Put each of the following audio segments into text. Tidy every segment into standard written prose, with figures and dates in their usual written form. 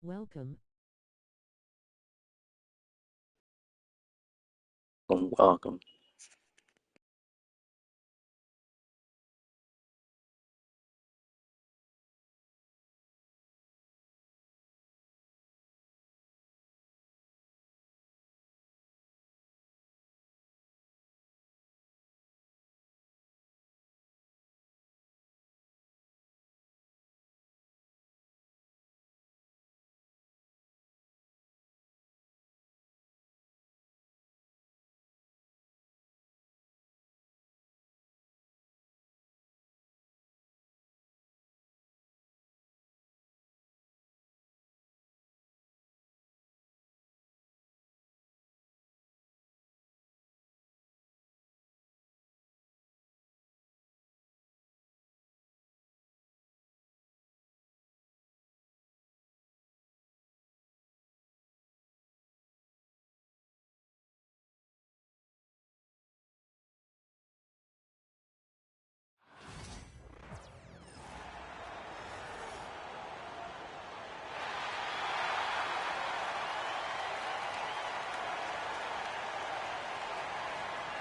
Welcome. Welcome.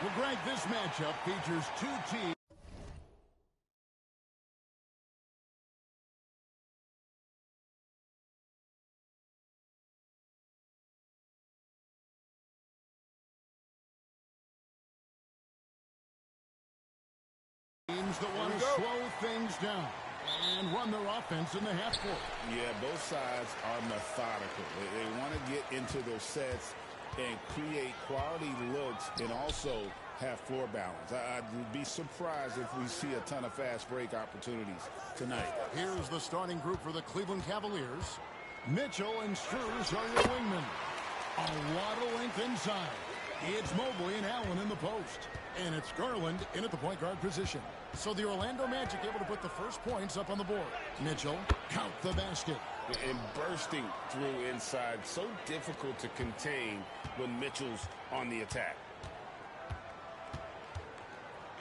Well, Greg, this matchup features two teams that want to slow things down and run their offense in the half court. Yeah, both sides are methodical. They want to get into their sets and create quality looks and also have floor balance. I'd be surprised if we see a ton of fast break opportunities tonight. Here's the starting group for the Cleveland Cavaliers. Mitchell and Strus are your wingmen. A lot of length inside. It's Mobley and Allen in the post. And it's Garland in at the point guard position. So the Orlando Magic able to put the first points up on the board. Mitchell, count the basket. And bursting through inside. So difficult to contain when Mitchell's on the attack.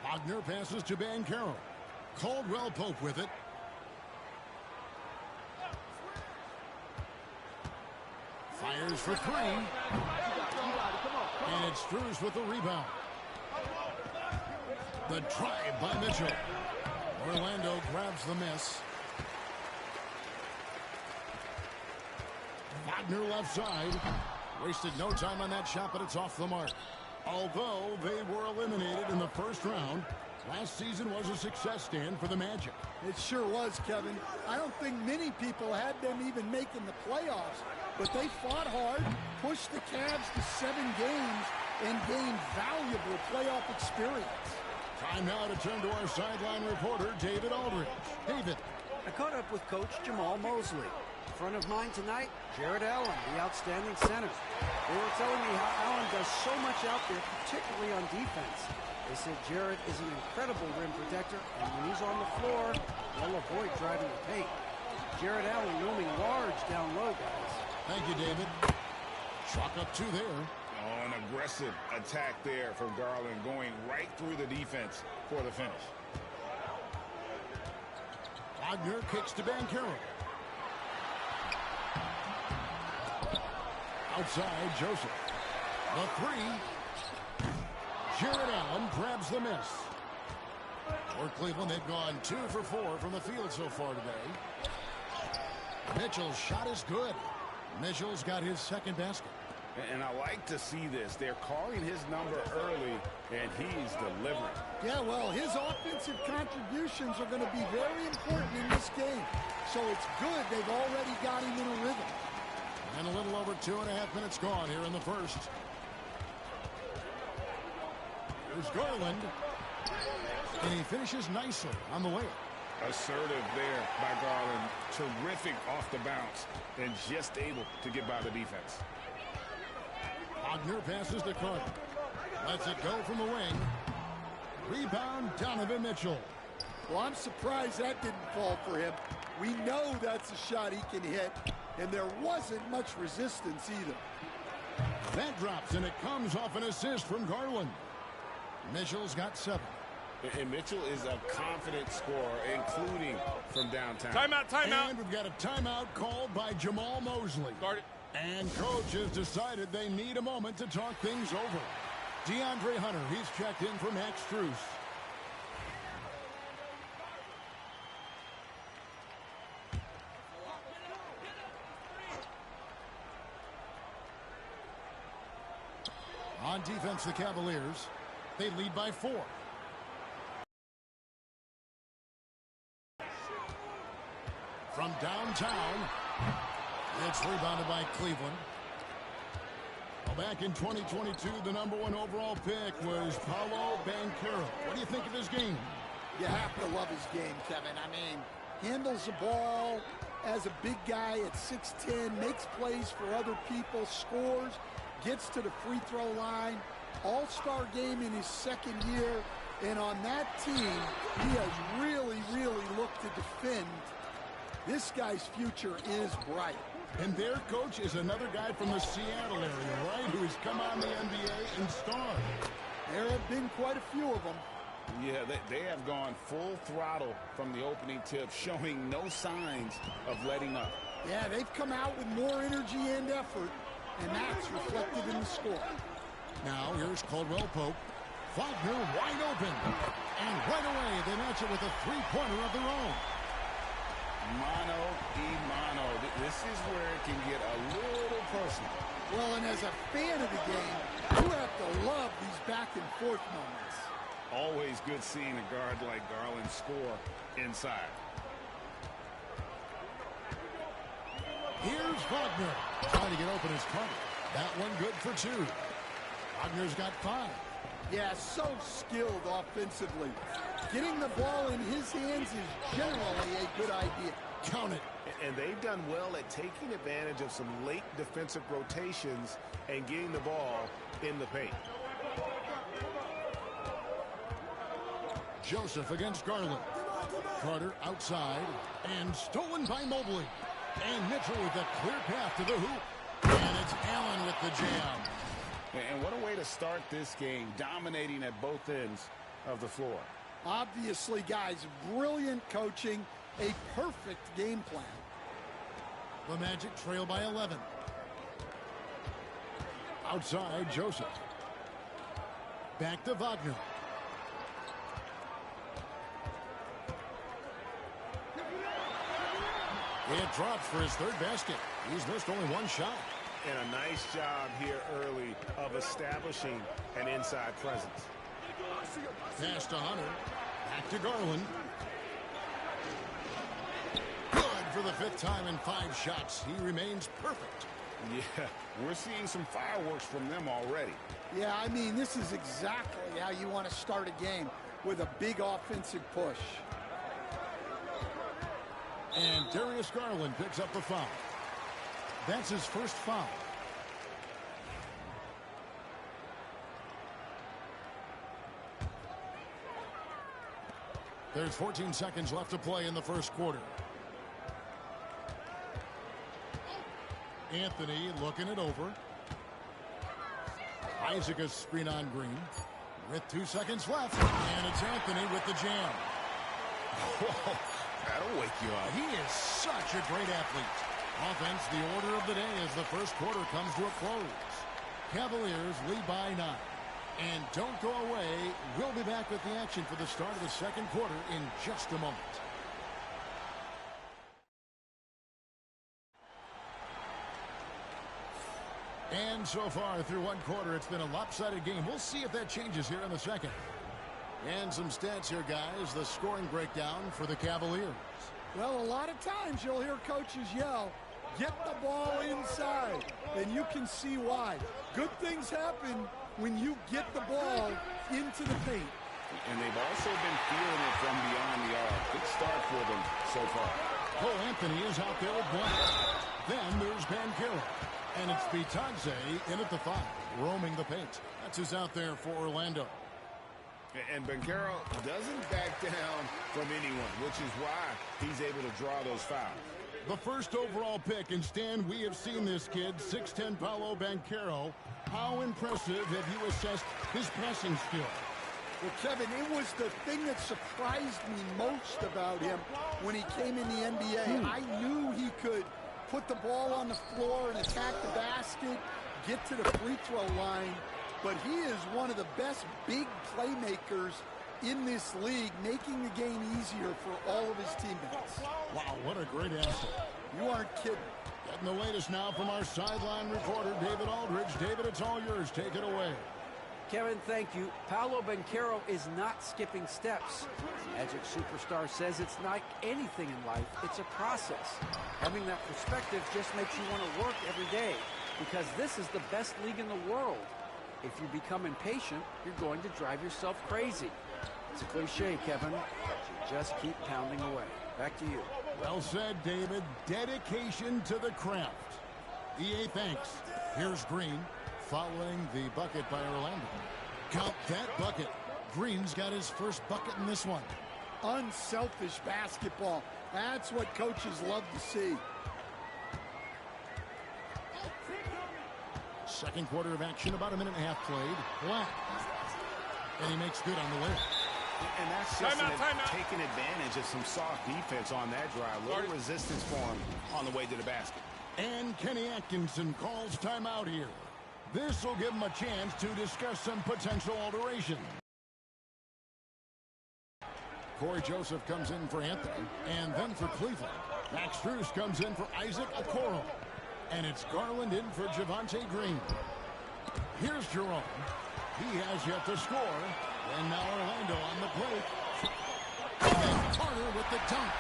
Wagner passes to Banchero. Caldwell Pope with it. Fires for three. And it's Strus with the rebound. The drive by Mitchell. Orlando grabs the miss. Wagner left side. Wasted no time on that shot, but it's off the mark. Although they were eliminated in the first round, last season was a success stand for the Magic. It sure was, Kevin. I don't think many people had them even making the playoffs, but they fought hard, pushed the Cavs to 7 games, and gained valuable playoff experience. Time now to turn to our sideline reporter, David Aldridge. David. I caught up with Coach Jamal Mosley. In front of mine tonight, Jarrett Allen, the outstanding center. They were telling me how Allen does so much out there, particularly on defense. They said Jarrett is an incredible rim protector, and when he's on the floor, they'll avoid driving the paint. Jarrett Allen looming large down low, guys. Thank you, David. Chalk up 2 there. Oh, an aggressive attack there from Garland, going right through the defense for the finish. Wagner kicks to Banchero. Outside, Joseph. The three. Jarrett Allen grabs the miss. For Cleveland, they've gone 2 for 4 from the field so far today. Mitchell's shot is good. Mitchell's got his second basket. And I like to see this. They're calling his number early, and he's delivering. Yeah, well, his offensive contributions are going to be very important in this game. So it's good they've already got him in a rhythm. And a little over 2.5 minutes gone here in the first. Here's Garland. And he finishes nicely on the layup. Assertive there by Garland. Terrific off the bounce and just able to get by the defense. Wagner passes to Carter. Lets it go from the wing. Rebound, Donovan Mitchell. Well, I'm surprised that didn't fall for him. We know that's a shot he can hit, and there wasn't much resistance either. That drops, and it comes off an assist from Garland. Mitchell's got 7. And Mitchell is a confident scorer, including from downtown. Timeout, timeout. And we've got a timeout called by Jamal Mosley. Start it. And coach has decided they need a moment to talk things over. DeAndre Hunter, he's checked in for Max Strus. On defense, the Cavaliers, they lead by 4. From downtown, it's rebounded by Cleveland. Well, back in 2022, the #1 overall pick was Paolo Banchero. What do you think of his game? You have to love his game, Kevin. I mean, handles the ball as a big guy at 6'10", makes plays for other people, scores, gets to the free throw line. All-star game in his second year. And on that team, he has really, really looked to defend. This guy's future is bright. And their coach is another guy from the Seattle area, right, who has come on the NBA and starred. There have been quite a few of them. Yeah, they have gone full throttle from the opening tip, showing no signs of letting up. Yeah, they've come out with more energy and effort, and that's reflected in the score. Now, here's Caldwell Pope. Wagner wide open. And right away, they match it with a three-pointer of their own. Mano y mano. This is where it can get a little personal. Well, and as a fan of the game, you have to love these back-and-forth moments. Always good seeing a guard like Garland score inside. Here's Wagner. Trying to get open his target. That one good for 2. Wagner's got 5. Yeah, so skilled offensively. Getting the ball in his hands is generally a good idea. Count it. And they've done well at taking advantage of some late defensive rotations and getting the ball in the paint. Joseph against Garland. Carter outside. And stolen by Mobley. And Mitchell with a clear path to the hoop. And it's Allen with the jam. And what a way to start this game, dominating at both ends of the floor. Obviously, guys, brilliant coaching, a perfect game plan. The Magic trail by 11. Outside, Joseph. Back to Wagner. It drops for his 3rd basket. He's missed only 1 shot. And a nice job here early of establishing an inside presence. Pass to Hunter. Back to Garland. Good for the 5th time in 5 shots. He remains perfect. Yeah, we're seeing some fireworks from them already. Yeah, I mean, this is exactly how you want to start a game, with a big offensive push. And Darius Garland picks up the foul. That's his first foul. There's 14 seconds left to play in the first quarter. Anthony looking it over. Isaac a screen on Green. With 2 seconds left. And it's Anthony with the jam. Whoa, that'll wake you up. He is such a great athlete. Offense, the order of the day as the first quarter comes to a close. Cavaliers lead by 9. And don't go away. We'll be back with the action for the start of the second quarter in just a moment. And so far through 1 quarter, it's been a lopsided game. We'll see if that changes here in the second. And some stats here, guys. The scoring breakdown for the Cavaliers. Well, a lot of times you'll hear coaches yell, get the ball inside, and you can see why. Good things happen when you get the ball into the paint. And they've also been feeling it from beyond the arc. Good start for them so far. Cole Anthony is out there with one. Then there's Banchero. And it's Bitadze in at the 5, roaming the paint. That's who's out there for Orlando. And Banchero doesn't back down from anyone, which is why he's able to draw those fouls. The first overall pick, and Stan, we have seen this kid, 6'10" Paolo Banchero. How impressive have you assessed his passing skill? Well, Kevin, it was the thing that surprised me most about him when he came in the NBA. I knew he could put the ball on the floor and attack the basket, get to the free throw line, but he is one of the best big playmakers in this league, making the game easier for all of his teammates. Wow, what a great asset. You aren't kidding. Getting the latest now from our sideline reporter, David Aldridge. David, it's all yours. Take it away. Kevin, thank you. Paolo Banchero is not skipping steps. Magic superstar says it's like anything in life. It's a process. Having that perspective just makes you want to work every day because this is the best league in the world. If you become impatient, you're going to drive yourself crazy. It's a cliche, Kevin, but you just keep pounding away. Back to you. Well said, David. Dedication to the craft. EA thanks. Here's Green following the bucket by Orlando. Count that bucket. Green's got his first bucket in this one. Unselfish basketball. That's what coaches love to see. Second quarter of action, about a minute and a half played. Black. And he makes good on the way. And that's just taking advantage of some soft defense on that drive. Little resistance for him on the way to the basket. And Kenny Atkinson calls timeout here. This will give him a chance to discuss some potential alteration. Corey Joseph comes in for Anthony, and then for Cleveland. Max Strus comes in for Isaac Okoro. And it's Garland in for Javonte Green. Here's Jerome. He has yet to score. And now Orlando on the plate. And Carter with the dunk.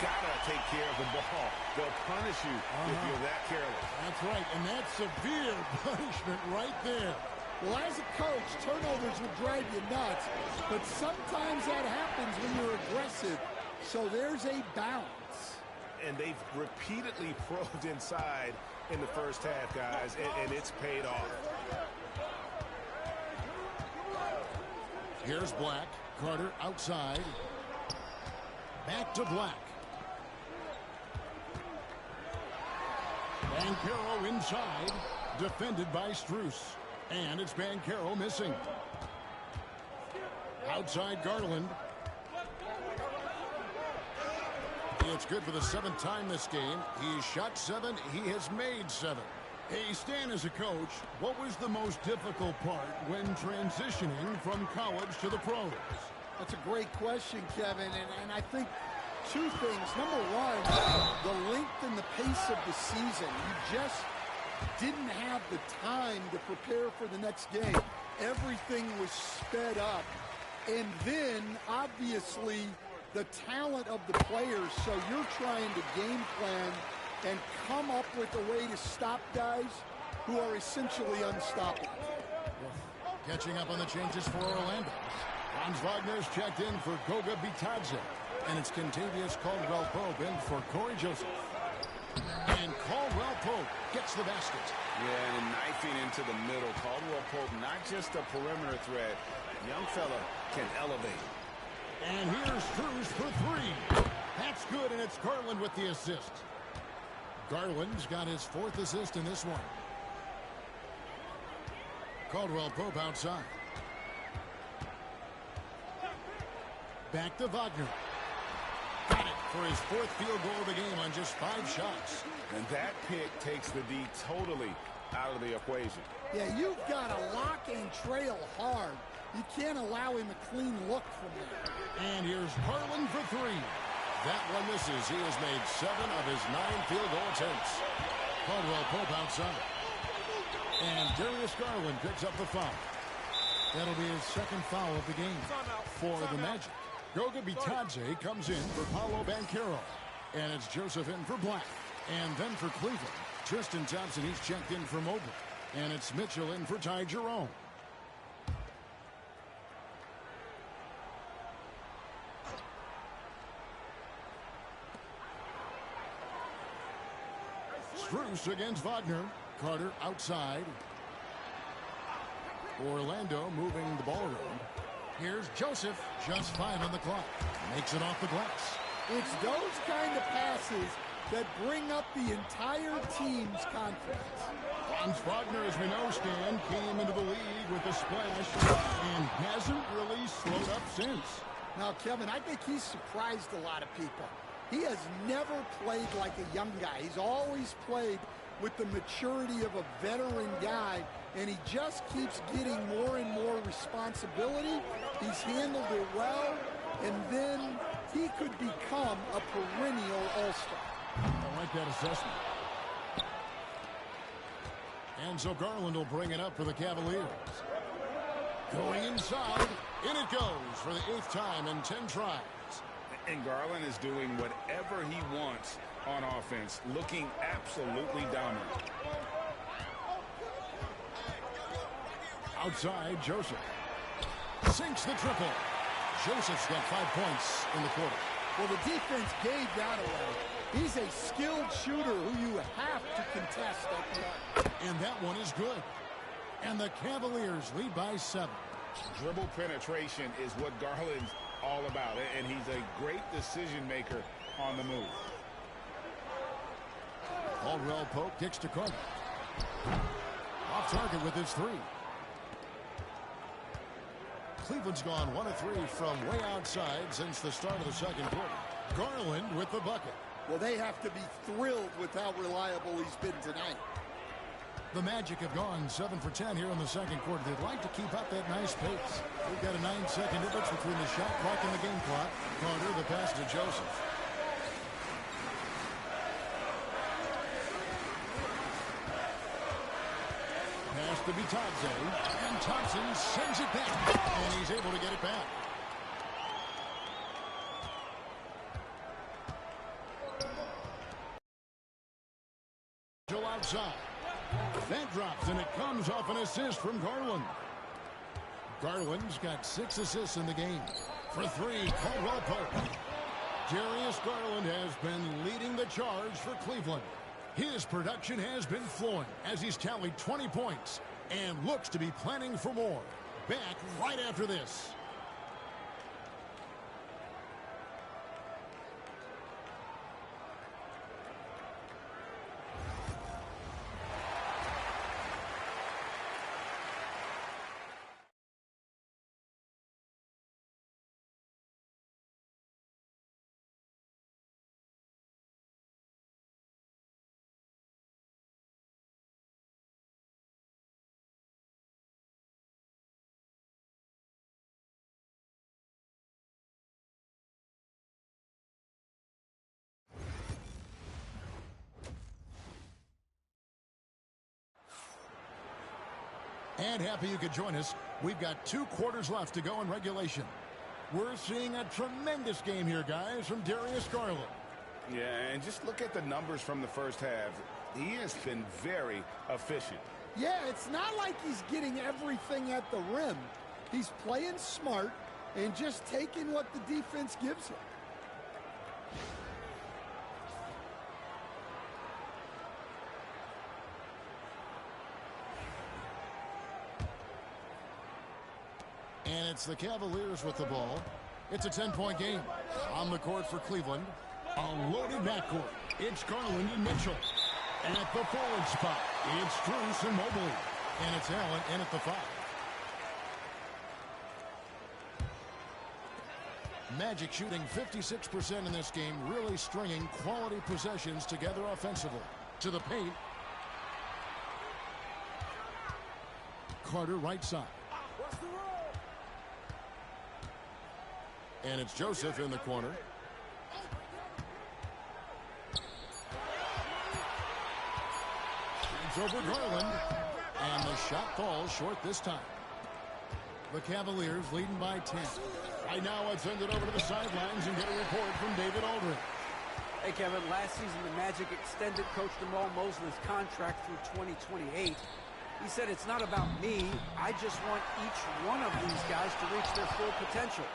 Gotta take care of the ball. They'll punish you if you're that careless. That's right, and that's severe punishment right there. Well, as a coach, turnovers will drive you nuts, but sometimes that happens when you're aggressive. So there's a balance. And they've repeatedly probed inside in the first half, guys, and it's paid off. Here's Black. Carter outside. Back to Black. Banchero inside. Defended by Strus. And it's Banchero missing. Outside Garland. It's good for the 7th time this game. He's shot 7. He has made 7. Hey, Stan, as a coach, what was the most difficult part when transitioning from college to the pros? That's a great question, Kevin, and I think two things. Number one, the length and the pace of the season. You just didn't have the time to prepare for the next game. Everything was sped up. And then, obviously, the talent of the players. So you're trying to game plan and come up with a way to stop guys who are essentially unstoppable. Catching up on the changes for Orlando. Franz Wagner's checked in for Goga Bitadze. And it's Kentavious Caldwell-Pope in for Corey Joseph. And Caldwell-Pope gets the basket. Yeah, and knifing into the middle. Caldwell-Pope, not just a perimeter threat. Young fella can elevate. And here's Strus for 3. That's good, and it's Garland with the assist. Garland's got his 4th assist in this one. Caldwell-Pope outside. Back to Wagner. Got it for his 4th field goal of the game on just 5 shots. And that pick takes the D totally out of the equation. Yeah, you've got to lock and trail hard. You can't allow him a clean look from there. And here's Garland for 3. That one misses. He has made 7 of his 9 field goal attempts. Caldwell-Pope outside. And Darius Garland picks up the foul. That'll be his 2nd foul of the game for the Magic. Goga Bitadze comes in for Paolo Banchero. And it's Joseph in for Black. And then for Cleveland, Tristan Thompson, he's checked in for Mobley. And it's Mitchell in for Ty Jerome. Strus against Wagner. Carter outside. Orlando moving the ball around. Here's Joseph. Just 5 on the clock. Makes it off the glass. It's those kind of passes that bring up the entire team's confidence. Franz Wagner, as we know, Stan, came into the league with a splash and hasn't really slowed up since. Now, Kevin, I think he's surprised a lot of people. He has never played like a young guy. He's always played with the maturity of a veteran guy, and he just keeps getting more and more responsibility. He's handled it well, and then he could become a perennial all-star. I like that assessment. And so Garland will bring it up for the Cavaliers. Going inside, in it goes for the 8th time in 10 tries. And Garland is doing whatever he wants on offense, looking absolutely dominant. Outside, Joseph sinks the triple. Joseph's got 5 points in the quarter. Well, the defense gave that away. He's a skilled shooter who you have to contest at the arc. And that one is good. And the Cavaliers lead by 7. Dribble penetration is what Garland's all about, and he's a great decision maker on the move. Caldwell Pope kicks to Carter. Off target with his 3. Cleveland's gone 1 of 3 from way outside since the start of the second quarter. Garland with the bucket. Well, they have to be thrilled with how reliable he's been tonight. The Magic have gone 7 for 10 here in the second quarter. They'd like to keep up that nice pace. We've got a 9-second difference between the shot clock and the game clock. Carter, the pass to Joseph. Pass to Bitadze, and Thompson sends it back, and he's able to get it back. Outside. That drops, and it comes off an assist from Garland. Garland's got 6 assists in the game. For 3, Caldwell Pope. Darius Garland has been leading the charge for Cleveland. His production has been flowing as he's tallied 20 points and looks to be planning for more. Back right after this. And happy you could join us. We've got 2 quarters left to go in regulation. We're seeing a tremendous game here, guys, from Darius Garland. Yeah, and just look at the numbers from the first half. He has been very efficient. Yeah, it's not like he's getting everything at the rim. He's playing smart and just taking what the defense gives him. And it's the Cavaliers with the ball. It's a 10-point game. On the court for Cleveland, a loaded backcourt. It's Garland and Mitchell. And at the forward spot, it's Strus and Mobley. And it's Allen in at the 5. Magic shooting 56% in this game, really stringing quality possessions together offensively. To the paint. Carter right side. And it's Joseph in the corner. It's over Garland. And the shot falls short this time. The Cavaliers leading by 10. Right now, let's send it over to the sidelines and get a report from David Aldridge. Hey, Kevin, last season the Magic extended Coach Jamal Mosley's contract through 2028. He said, it's not about me. I just want each one of these guys to reach their full potential.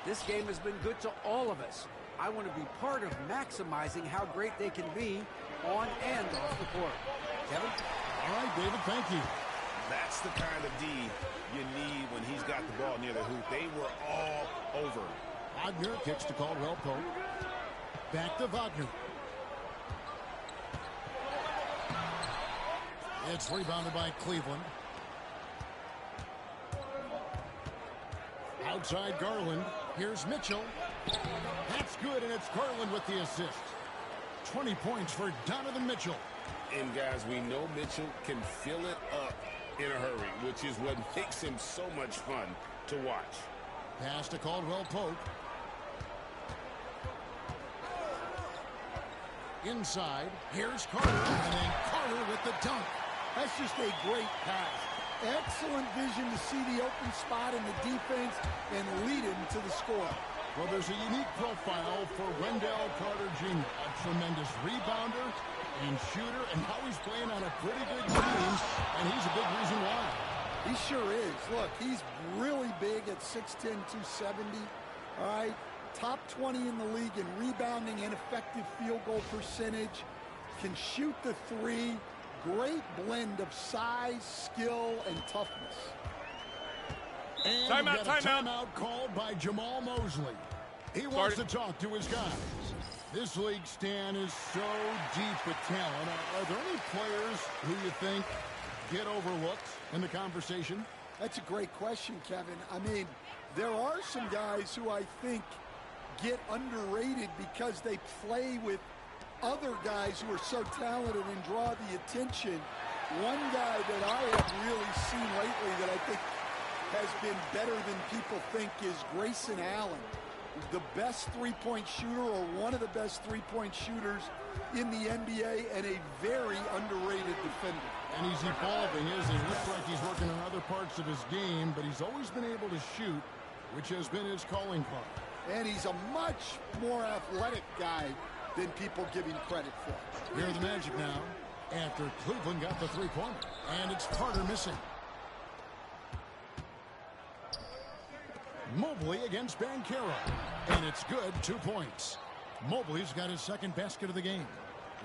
This game has been good to all of us. I want to be part of maximizing how great they can be on and off the court. Kevin? All right, David, thank you. That's the kind of D you need when he's got the ball near the hoop. They were all over. Wagner kicks to Caldwell Pope. Back to Wagner. It's rebounded by Cleveland. Outside Garland. Here's Mitchell. That's good, and it's Garland with the assist. 20 points for Donovan Mitchell. And, guys, we know Mitchell can fill it up in a hurry, which is what makes him so much fun to watch. Pass to Caldwell Pope. Inside, here's Carter, and then Carter with the dunk. That's just a great pass. Excellent vision to see the open spot in the defense and lead him to the score. Well, there's a unique profile for Wendell Carter Jr., a tremendous rebounder and shooter, and now he's playing on a pretty good team, and he's a big reason why. He sure is. Look, he's really big at 6'10", 270. All right, top 20 in the league in rebounding and effective field goal percentage. Can shoot the three. Great blend of size, skill, and toughness. And timeout called by Jamal Mosley. He wants to talk to his guys. This league, Stan, is so deep with talent. Are there any players who you think get overlooked in the conversation? That's a great question, Kevin. I mean, there are some guys who I think get underrated because they play with other guys who are so talented and draw the attention. One guy that I have really seen lately that I think has been better than people think is Grayson Allen. The best three-point shooter, or one of the best three-point shooters in the NBA, and a very underrated defender. And he's evolving, isn't he? Looks like he's working on other parts of his game, but he's always been able to shoot, which has been his calling card. And he's a much more athletic guy than people give him credit for. Here are the Magic now, after Cleveland got the three-pointer. And it's Carter missing. Mobley against Banchero. And it's good, 2 points. Mobley's got his second basket of the game.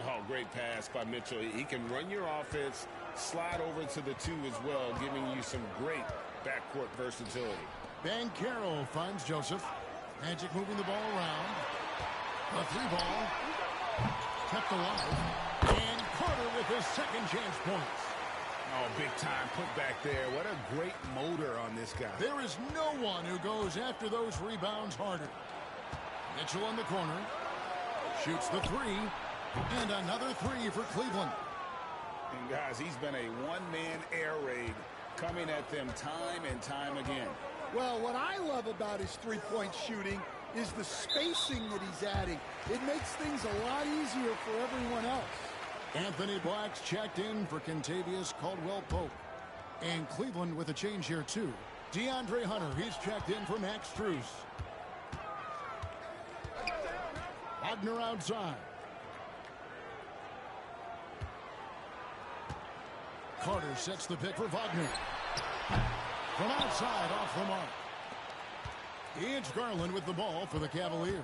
Oh, great pass by Mitchell. He can run your offense, slide over to the two as well, giving you some great backcourt versatility. Banchero finds Joseph. Magic moving the ball around. The three ball kept alive. And Carter with his second chance points. Oh, big time put back there. What a great motor on this guy. There is no one who goes after those rebounds harder. Mitchell in the corner. Shoots the three. And another three for Cleveland. And guys, he's been a one-man air raid coming at them time and time again. Well, what I love about his three-point shooting is the spacing that he's adding. It makes things a lot easier for everyone else. Anthony Black's checked in for Kentavious Caldwell-Pope. And Cleveland with a change here, too. DeAndre Hunter, he's checked in for Max Strus. Wagner outside. Carter sets the pick for Wagner. From outside, off the mark. It's Garland with the ball for the Cavaliers.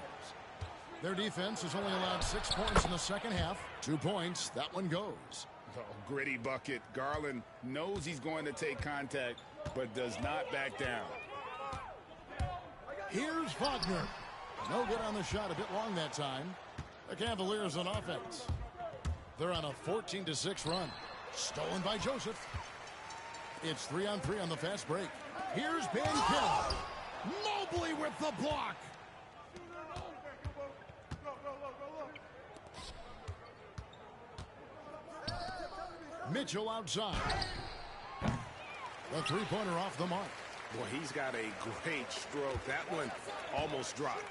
Their defense has only allowed 6 points in the second half. 2 points, that one goes. Oh, gritty bucket. Garland knows he's going to take contact, but does not back down. Here's Wagner. No good on the shot, a bit long that time. The Cavaliers on offense. They're on a 14-6 run. Stolen by Joseph. It's 3-on-3 on the fast break. Here's Banchero. Mobley with the block. Mitchell outside. The three-pointer off the mark. Boy, he's got a great stroke. That one almost dropped.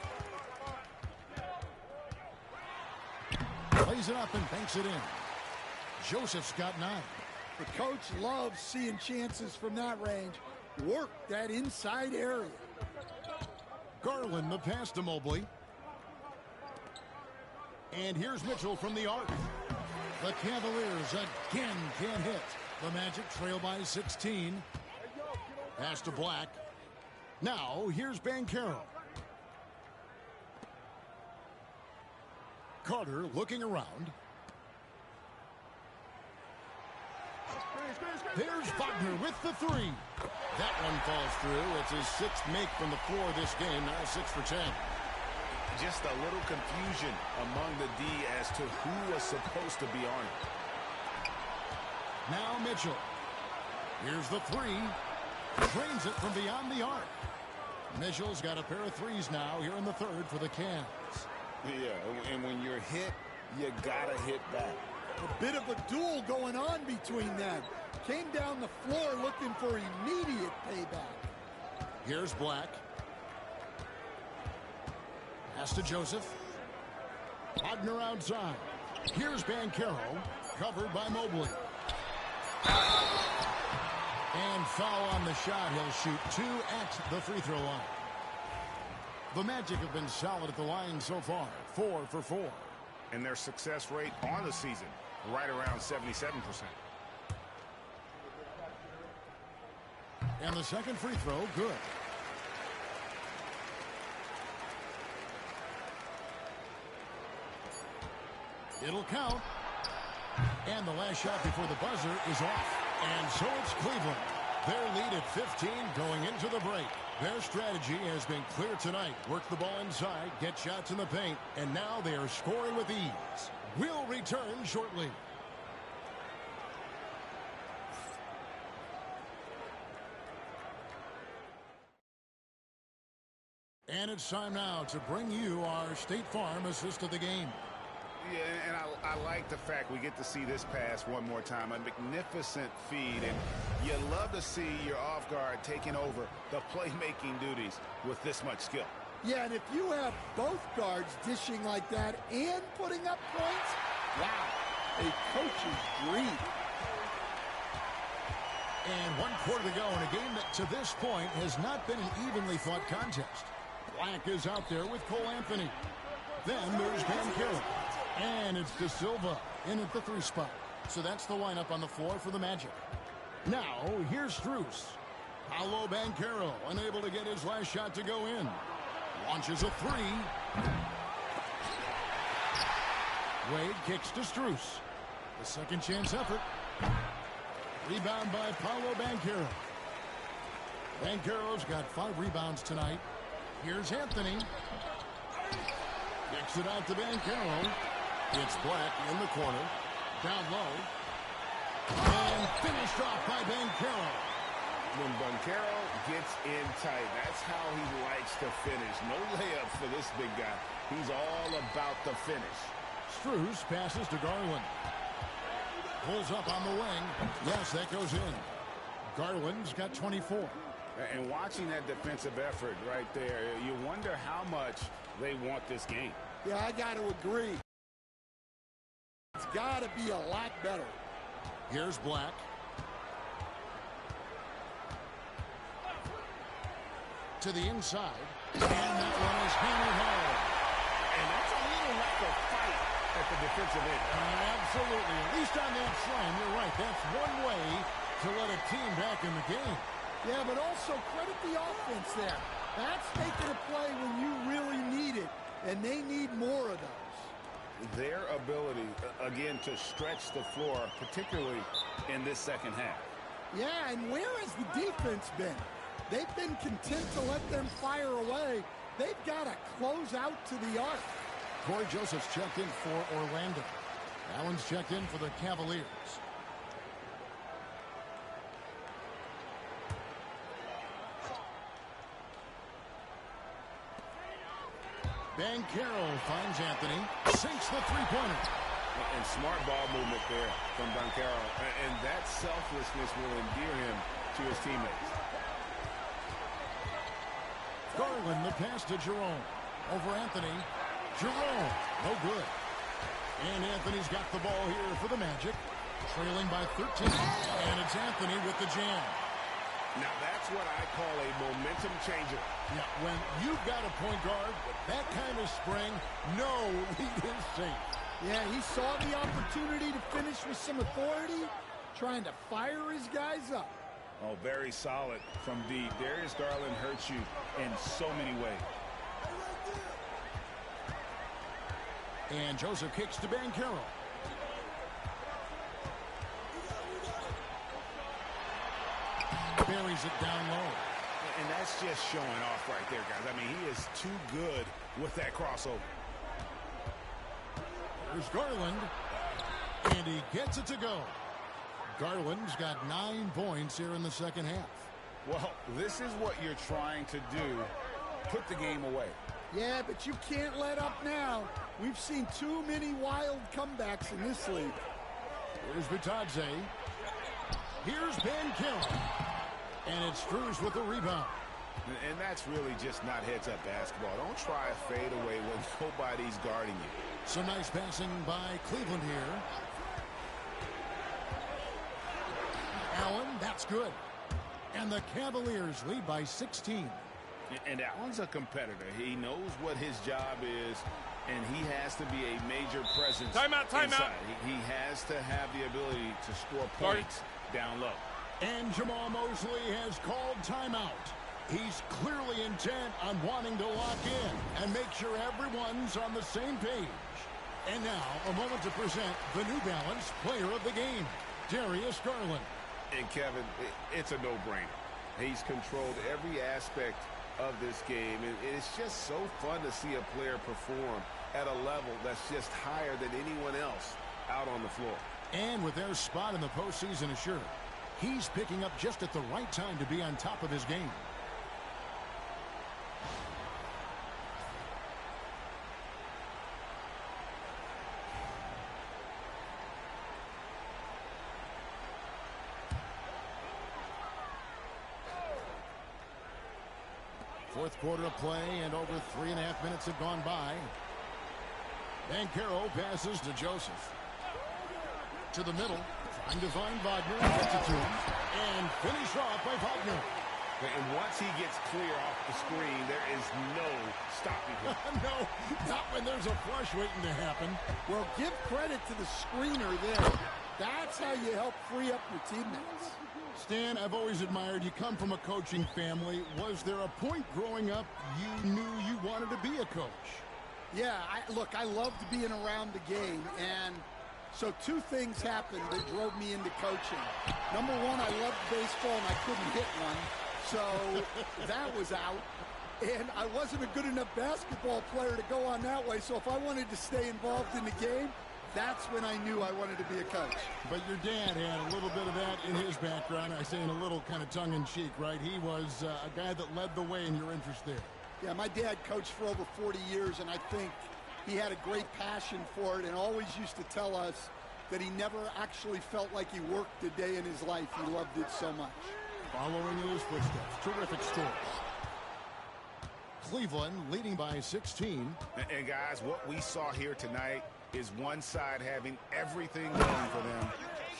Plays it up and banks it in. Joseph's got 9. The coach loves seeing chances from that range. Work that inside area. Garland the pass to Mobley. And here's Mitchell from the arc. The Cavaliers again can't hit. The Magic trail by 16. Pass to Black. Now here's Banchero. Carter looking around. There's Wagner with the three. That one falls through. It's his 6th make from the floor this game. Now 6 for 10. Just a little confusion among the D as to who was supposed to be on it. Now Mitchell. Here's the three. Drains it from beyond the arc. Mitchell's got a pair of threes now here in the third for the Cavs. Yeah, and when you're hit, you gotta hit back. A bit of a duel going on between them. Came down the floor looking for immediate payback. Here's Black. Pass to Joseph. Wagner outside. Here's Banchero, covered by Mobley. And foul on the shot. He'll shoot 2 at the free throw line. The Magic have been solid at the line so far, 4 for 4. And their success rate on the season, right around 77%. And the second free throw, good. It'll count. And the last shot before the buzzer is off. And so it's Cleveland. Their lead at 15 going into the break. Their strategy has been clear tonight. Work the ball inside, get shots in the paint, and now they are scoring with ease. We'll return shortly. And it's time now to bring you our State Farm assist of the game. Yeah, and I like the fact we get to see this pass one more time. A magnificent feed, and you love to see your off guard taking over the playmaking duties with this much skill. Yeah, and if you have both guards dishing like that and putting up points, wow, a coach's dream. And 1 quarter to go in a game that to this point has not been an evenly fought contest. Black is out there with Cole Anthony. Then there's Banchero. And it's De Silva in at the 3 spot. So that's the lineup on the floor for the Magic. Now, here's Strus. Paolo Banchero, unable to get his last shot to go in. Launches a 3. Wade kicks to Strus. The second chance effort. Rebound by Paolo Banchero. Banchero's got 5 rebounds tonight. Here's Anthony. Kicks it out to Banchero. It's Black in the corner. Down low. And finished off by Banchero. When Banchero gets in tight, that's how he likes to finish. No layup for this big guy. He's all about the finish. Strus passes to Garland. Pulls up on the wing. Yes, that goes in. Garland's got 24. And watching that defensive effort right there, you wonder how much they want this game. Yeah, I got to agree. It's got to be a lot better. Here's Black. To the inside. And that one is hammered home. And that's a little lack of fight at the defensive end. Absolutely. At least on that slam, you're right. That's one way to let a team back in the game. Yeah, but also credit the offense there. That's making a play when you really need it, and they need more of those. Their ability, again, to stretch the floor, particularly in this second half. Yeah, and where has the defense been? They've been content to let them fire away. They've got to close out to the arc. Corey Joseph's checked in for Orlando. Allen's checked in for the Cavaliers. Banchero finds Anthony, sinks the three-pointer. And smart ball movement there from Banchero. And that selflessness will endear him to his teammates. Garland, the pass to Jerome. Over Anthony. Jerome, no good. And Anthony's got the ball here for the Magic. Trailing by 13. And it's Anthony with the jam. Now that's what I call a momentum changer. Yeah, when you've got a point guard with that kind of spring, no lead is safe. Yeah, he saw the opportunity to finish with some authority, trying to fire his guys up. Oh, very solid from deep. Darius Garland hurts you in so many ways. And Joseph kicks to Banchero. Buries it down low. And that's just showing off right there, guys. I mean, he is too good with that crossover. There's Garland. And he gets it to go. Garland's got 9 points here in the second half. Well, this is what you're trying to do. Put the game away. Yeah, but you can't let up now. We've seen too many wild comebacks in this league. Here's Vitadze. Here's Banchero. And it's Strus with the rebound. And that's really just not heads-up basketball. Don't try a fadeaway when nobody's guarding you. Some nice passing by Cleveland here. Allen, that's good. And the Cavaliers lead by 16. And Allen's a competitor. He knows what his job is, and he has to be a major presence. Timeout. He has to have the ability to score points down low. And Jamal Mosley has called timeout. He's clearly intent on wanting to lock in and make sure everyone's on the same page. And now, a moment to present the New Balance Player of the Game, Darius Garland. And Kevin, it's a no-brainer. He's controlled every aspect of this game, and it's just so fun to see a player perform at a level that's just higher than anyone else out on the floor. And with their spot in the postseason assured, he's picking up just at the right time to be on top of his game. Fourth quarter of play, and over 3.5 minutes have gone by. Banchero passes to Joseph. To the middle, trying to find Wagner, gets it to him, and finish off by Wagner. And once he gets clear off the screen, there is no stopping him. No, not when there's a flush waiting to happen. Well, give credit to the screener there. That's how you help free up your teammates. Stan, I've always admired you. Come from a coaching family. Was there a point growing up you knew you wanted to be a coach? Yeah, look, I loved being around the game, and so 2 things happened that drove me into coaching. Number one, I loved baseball, and I couldn't hit one, so that was out. And I wasn't a good enough basketball player to go on that way, so if I wanted to stay involved in the game, that's when I knew I wanted to be a coach. But your dad had a little bit of that in his background. I say in a little kind of tongue-in-cheek, right? He was a guy that led the way in your interest there. Yeah, my dad coached for over 40 years, and I think he had a great passion for it and always used to tell us that he never actually felt like he worked a day in his life. He loved it so much. Following in his footsteps. Terrific scores. Cleveland leading by 16. And guys, what we saw here tonight is one side having everything going for them.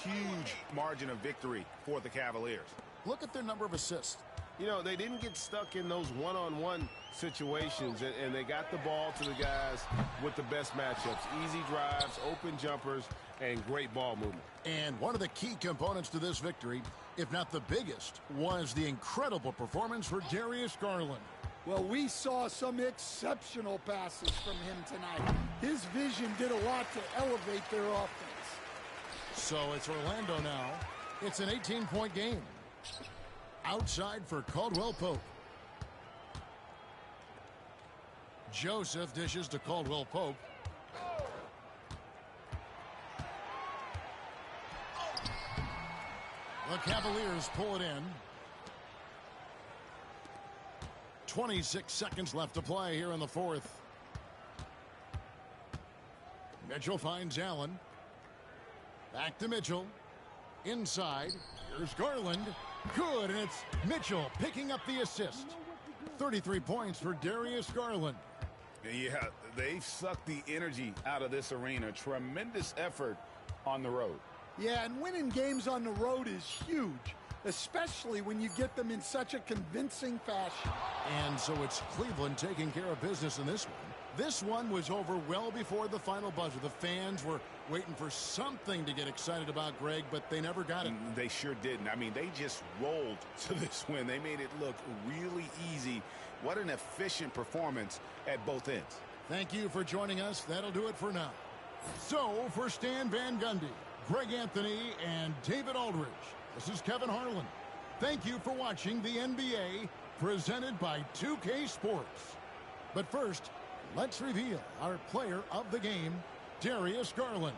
Huge margin of victory for the Cavaliers. Look at their number of assists. You know, they didn't get stuck in those one-on-one situations, and they got the ball to the guys with the best matchups. Easy drives, open jumpers, and great ball movement. And one of the key components to this victory, if not the biggest, was the incredible performance for Darius Garland. Well, we saw some exceptional passes from him tonight. His vision did a lot to elevate their offense. So it's Orlando now. It's an 18-point game. Outside for Caldwell Pope. Joseph dishes to Caldwell Pope. The Cavaliers pull it in. 26 seconds left to play here in the fourth. Mitchell finds Allen. Back to Mitchell. Inside. Here's Garland. Good, and it's Mitchell picking up the assist. 33 points for Darius Garland. Yeah, they've sucked the energy out of this arena. Tremendous effort on the road. Yeah, and winning games on the road is huge, especially when you get them in such a convincing fashion. And so it's Cleveland taking care of business in this one. This one was over well before the final buzzer. The fans were waiting for something to get excited about, Greg, but they never got it. They sure didn't. I mean, they just rolled to this win. They made it look really easy. What an efficient performance at both ends. Thank you for joining us. That'll do it for now. So, for Stan Van Gundy, Greg Anthony, and David Aldridge, this is Kevin Harlan. Thank you for watching the NBA presented by 2K Sports. But first, let's reveal our player of the game, Darius Garland.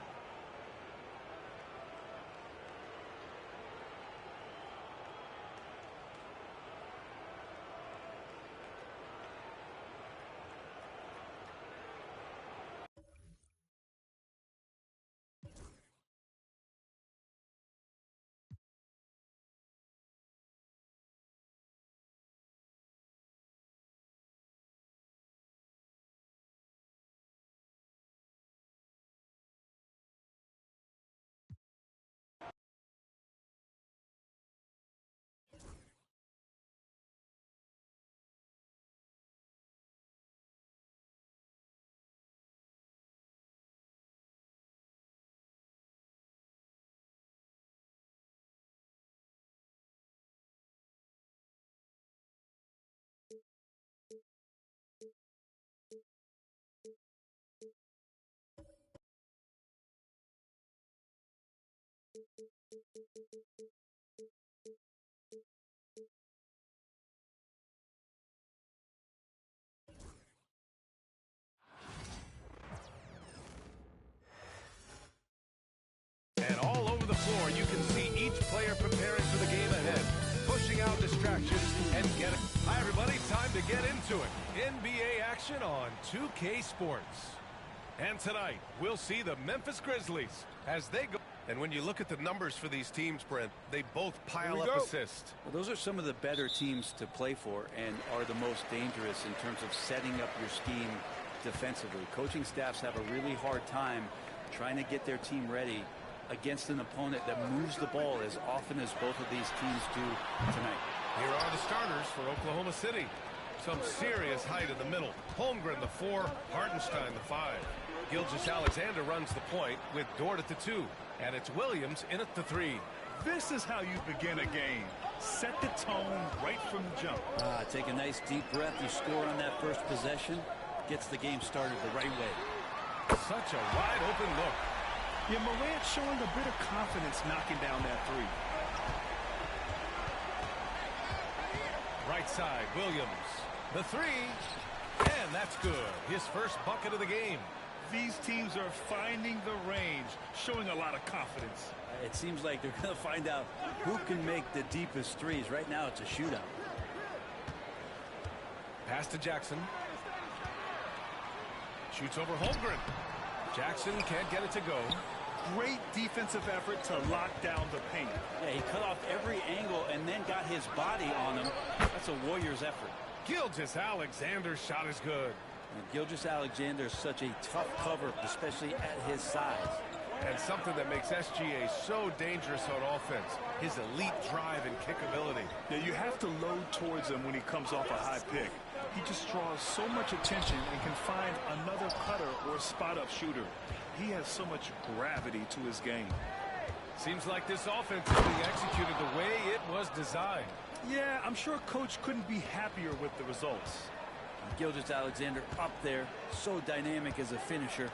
And all over the floor, you can see each player preparing for the game ahead, pushing out distractions and getting... Hi, everybody. Time to get into it. NBA action on 2K Sports. And tonight, we'll see the Memphis Grizzlies as they go. And when you look at the numbers for these teams, Brent, they both pile up assists. Well, those are some of the better teams to play for and are the most dangerous in terms of setting up your scheme defensively. Coaching staffs have a really hard time trying to get their team ready against an opponent that moves the ball as often as both of these teams do tonight. Here are the starters for Oklahoma City. Some serious height in the middle. Holmgren, the 4, Hartenstein, the 5. Gilgeous-Alexander runs the point with Dort at the 2. And it's Williams in at the 3. This is how you begin a game. Set the tone right from the jump. Take a nice deep breath. You score on that first possession. Gets the game started the right way. Such a wide open look. Yeah, Morant showing a bit of confidence knocking down that 3. Right side, Williams. The 3. And that's good. His first bucket of the game. These teams are finding the range, showing a lot of confidence. It seems like they're going to find out who can make the deepest threes. Right now, it's a shootout. Pass to Jackson. Shoots over Holmgren. Jackson can't get it to go. Great defensive effort to lock down the paint. Yeah, he cut off every angle and then got his body on him. That's a Warriors effort. Gilgeous-Alexander's shot is good. And Gilgeous-Alexander is such a tough cover, especially at his size. And something that makes SGA so dangerous on offense, his elite drive and kick ability. Yeah, you have to load towards him when he comes off a high pick. He just draws so much attention and can find another cutter or spot-up shooter. He has so much gravity to his game. Seems like this offense is being executed the way it was designed. Yeah, I'm sure Coach couldn't be happier with the results. Gilgeous-Alexander up there, so dynamic as a finisher.